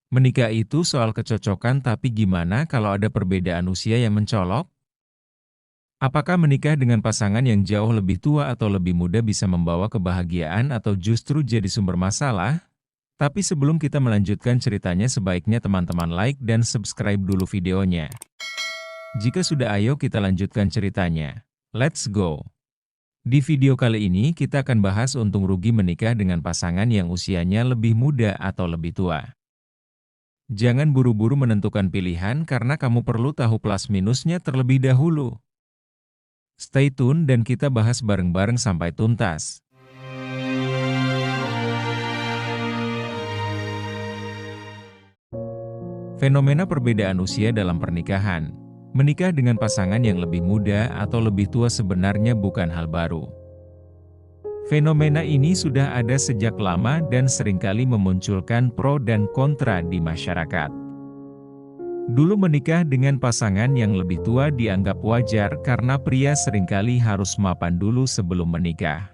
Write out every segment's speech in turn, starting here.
Menikah itu soal kecocokan, tapi gimana kalau ada perbedaan usia yang mencolok? Apakah menikah dengan pasangan yang jauh lebih tua atau lebih muda bisa membawa kebahagiaan atau justru jadi sumber masalah? Tapi sebelum kita melanjutkan ceritanya, sebaiknya teman-teman like dan subscribe dulu videonya. Jika sudah, ayo kita lanjutkan ceritanya. Let's go! Di video kali ini kita akan bahas untung rugi menikah dengan pasangan yang usianya lebih muda atau lebih tua. Jangan buru-buru menentukan pilihan karena kamu perlu tahu plus minusnya terlebih dahulu. Stay tune dan kita bahas bareng-bareng sampai tuntas. Fenomena perbedaan usia dalam pernikahan. Menikah dengan pasangan yang lebih muda atau lebih tua sebenarnya bukan hal baru. Fenomena ini sudah ada sejak lama dan seringkali memunculkan pro dan kontra di masyarakat. Dulu menikah dengan pasangan yang lebih tua dianggap wajar karena pria seringkali harus mapan dulu sebelum menikah.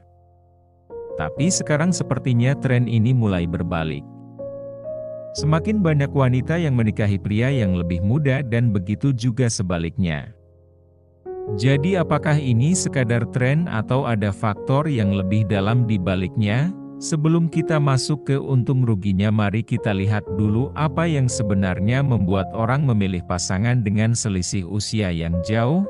Tapi sekarang sepertinya tren ini mulai berbalik. Semakin banyak wanita yang menikahi pria yang lebih muda dan begitu juga sebaliknya. Jadi apakah ini sekadar tren atau ada faktor yang lebih dalam di baliknya? Sebelum kita masuk ke untung ruginya, mari kita lihat dulu apa yang sebenarnya membuat orang memilih pasangan dengan selisih usia yang jauh.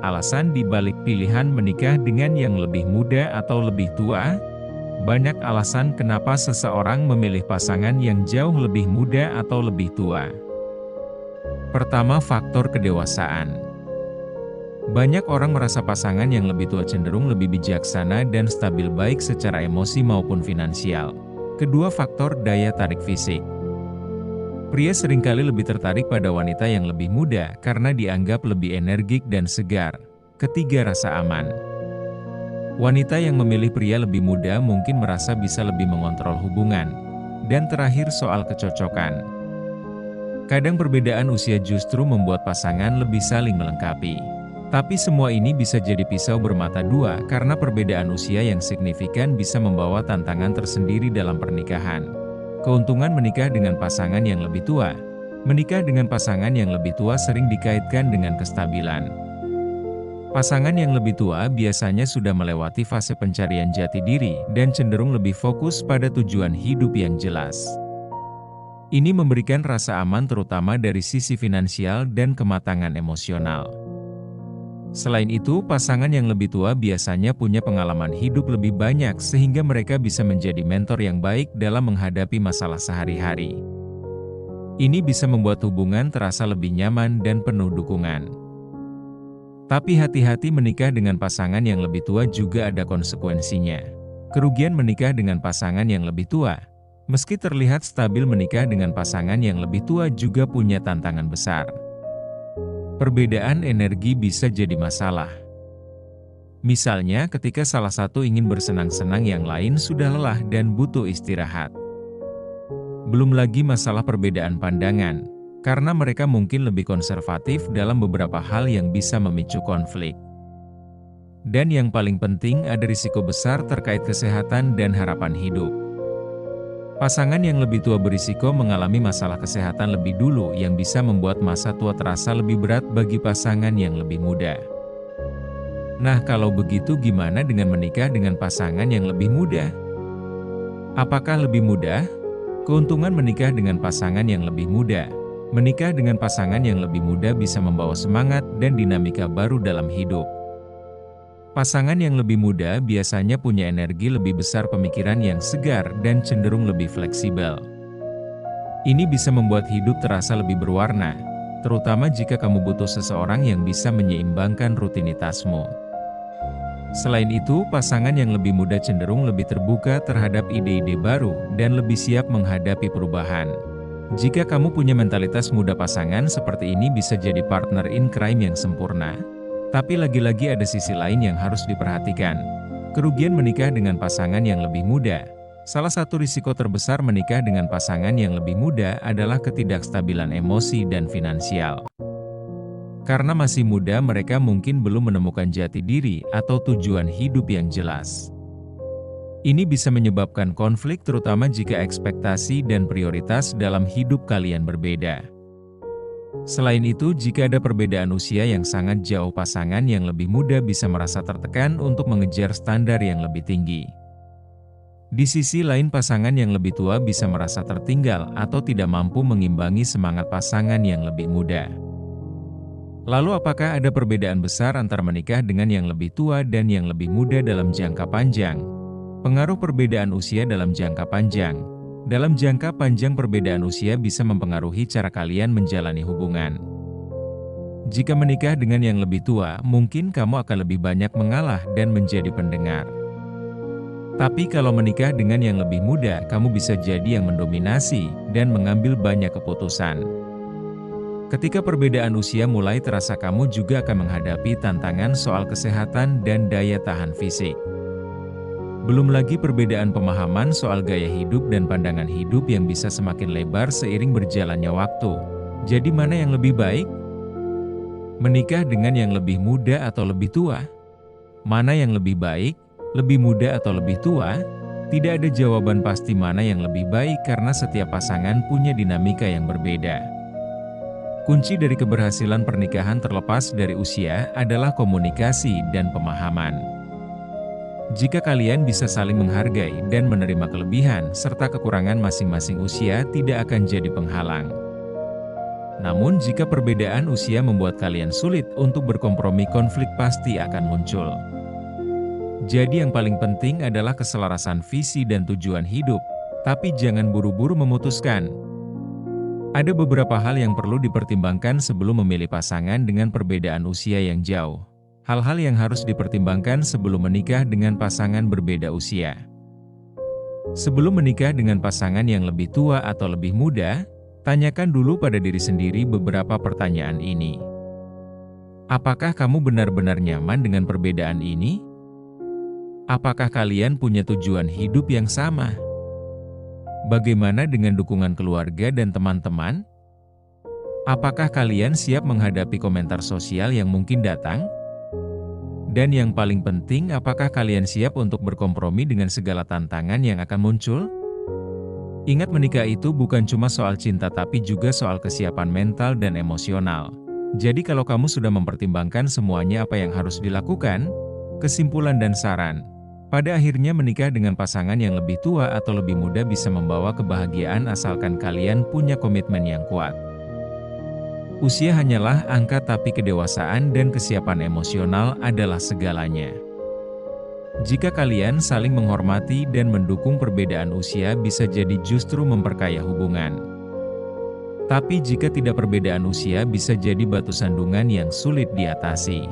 Alasan di balik pilihan menikah dengan yang lebih muda atau lebih tua. Banyak alasan kenapa seseorang memilih pasangan yang jauh lebih muda atau lebih tua. Pertama, faktor kedewasaan. Banyak orang merasa pasangan yang lebih tua cenderung lebih bijaksana dan stabil baik secara emosi maupun finansial. Kedua, faktor daya tarik fisik. Pria seringkali lebih tertarik pada wanita yang lebih muda karena dianggap lebih energik dan segar. Ketiga, rasa aman. Wanita yang memilih pria lebih muda mungkin merasa bisa lebih mengontrol hubungan. Dan terakhir, soal kecocokan. Kadang perbedaan usia justru membuat pasangan lebih saling melengkapi. Tapi semua ini bisa jadi pisau bermata dua karena perbedaan usia yang signifikan bisa membawa tantangan tersendiri dalam pernikahan. Keuntungan menikah dengan pasangan yang lebih tua. Menikah dengan pasangan yang lebih tua sering dikaitkan dengan kestabilan. Pasangan yang lebih tua biasanya sudah melewati fase pencarian jati diri dan cenderung lebih fokus pada tujuan hidup yang jelas. Ini memberikan rasa aman terutama dari sisi finansial dan kematangan emosional. Selain itu, pasangan yang lebih tua biasanya punya pengalaman hidup lebih banyak sehingga mereka bisa menjadi mentor yang baik dalam menghadapi masalah sehari-hari. Ini bisa membuat hubungan terasa lebih nyaman dan penuh dukungan. Tapi hati-hati, menikah dengan pasangan yang lebih tua juga ada konsekuensinya. Kerugian menikah dengan pasangan yang lebih tua. Meski terlihat stabil, menikah dengan pasangan yang lebih tua juga punya tantangan besar. Perbedaan energi bisa jadi masalah. Misalnya ketika salah satu ingin bersenang-senang, yang lain sudah lelah dan butuh istirahat. Belum lagi masalah perbedaan pandangan, karena mereka mungkin lebih konservatif dalam beberapa hal yang bisa memicu konflik. Dan yang paling penting, ada risiko besar terkait kesehatan dan harapan hidup. Pasangan yang lebih tua berisiko mengalami masalah kesehatan lebih dulu yang bisa membuat masa tua terasa lebih berat bagi pasangan yang lebih muda. Nah, kalau begitu gimana dengan menikah dengan pasangan yang lebih muda? Apakah lebih mudah? Keuntungan menikah dengan pasangan yang lebih muda. Menikah dengan pasangan yang lebih muda bisa membawa semangat dan dinamika baru dalam hidup. Pasangan yang lebih muda biasanya punya energi lebih besar, pemikiran yang segar, dan cenderung lebih fleksibel. Ini bisa membuat hidup terasa lebih berwarna, terutama jika kamu butuh seseorang yang bisa menyeimbangkan rutinitasmu. Selain itu, pasangan yang lebih muda cenderung lebih terbuka terhadap ide-ide baru dan lebih siap menghadapi perubahan. Jika kamu punya mentalitas muda, pasangan seperti ini bisa jadi partner in crime yang sempurna. Tapi lagi-lagi ada sisi lain yang harus diperhatikan. Kerugian menikah dengan pasangan yang lebih muda. Salah satu risiko terbesar menikah dengan pasangan yang lebih muda adalah ketidakstabilan emosi dan finansial. Karena masih muda, mereka mungkin belum menemukan jati diri atau tujuan hidup yang jelas. Ini bisa menyebabkan konflik terutama jika ekspektasi dan prioritas dalam hidup kalian berbeda. Selain itu, jika ada perbedaan usia yang sangat jauh, pasangan yang lebih muda bisa merasa tertekan untuk mengejar standar yang lebih tinggi. Di sisi lain, pasangan yang lebih tua bisa merasa tertinggal atau tidak mampu mengimbangi semangat pasangan yang lebih muda. Lalu, apakah ada perbedaan besar antara menikah dengan yang lebih tua dan yang lebih muda dalam jangka panjang? Pengaruh perbedaan usia dalam jangka panjang. Dalam jangka panjang, perbedaan usia bisa mempengaruhi cara kalian menjalani hubungan. Jika menikah dengan yang lebih tua, mungkin kamu akan lebih banyak mengalah dan menjadi pendengar. Tapi kalau menikah dengan yang lebih muda, kamu bisa jadi yang mendominasi dan mengambil banyak keputusan. Ketika perbedaan usia mulai terasa, kamu juga akan menghadapi tantangan soal kesehatan dan daya tahan fisik. Belum lagi perbedaan pemahaman soal gaya hidup dan pandangan hidup yang bisa semakin lebar seiring berjalannya waktu. Jadi mana yang lebih baik? Menikah dengan yang lebih muda atau lebih tua? Mana yang lebih baik? Lebih muda atau lebih tua? Tidak ada jawaban pasti mana yang lebih baik karena setiap pasangan punya dinamika yang berbeda. Kunci dari keberhasilan pernikahan terlepas dari usia adalah komunikasi dan pemahaman. Jika kalian bisa saling menghargai dan menerima kelebihan serta kekurangan masing-masing, usia tidak akan jadi penghalang. Namun jika perbedaan usia membuat kalian sulit untuk berkompromi, konflik pasti akan muncul. Jadi yang paling penting adalah keselarasan visi dan tujuan hidup, tapi jangan buru-buru memutuskan. Ada beberapa hal yang perlu dipertimbangkan sebelum memilih pasangan dengan perbedaan usia yang jauh. Hal-hal yang harus dipertimbangkan sebelum menikah dengan pasangan berbeda usia. Sebelum menikah dengan pasangan yang lebih tua atau lebih muda, tanyakan dulu pada diri sendiri beberapa pertanyaan ini. Apakah kamu benar-benar nyaman dengan perbedaan ini? Apakah kalian punya tujuan hidup yang sama? Bagaimana dengan dukungan keluarga dan teman-teman? Apakah kalian siap menghadapi komentar sosial yang mungkin datang? Dan yang paling penting, apakah kalian siap untuk berkompromi dengan segala tantangan yang akan muncul? Ingat, menikah itu bukan cuma soal cinta tapi juga soal kesiapan mental dan emosional. Jadi kalau kamu sudah mempertimbangkan semuanya apa yang harus dilakukan, kesimpulan dan saran, pada akhirnya menikah dengan pasangan yang lebih tua atau lebih muda bisa membawa kebahagiaan asalkan kalian punya komitmen yang kuat. Usia hanyalah angka, tapi kedewasaan dan kesiapan emosional adalah segalanya. Jika kalian saling menghormati dan mendukung, perbedaan usia bisa jadi justru memperkaya hubungan. Tapi jika tidak, perbedaan usia bisa jadi batu sandungan yang sulit diatasi.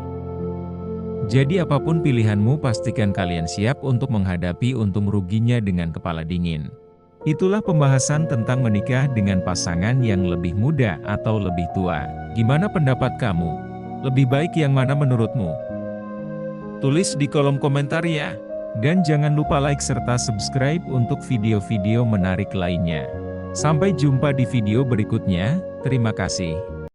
Jadi apapun pilihanmu, pastikan kalian siap untuk menghadapi untung ruginya dengan kepala dingin. Itulah pembahasan tentang menikah dengan pasangan yang lebih muda atau lebih tua. Gimana pendapat kamu? Lebih baik yang mana menurutmu? Tulis di kolom komentar ya. Dan jangan lupa like serta subscribe untuk video-video menarik lainnya. Sampai jumpa di video berikutnya. Terima kasih.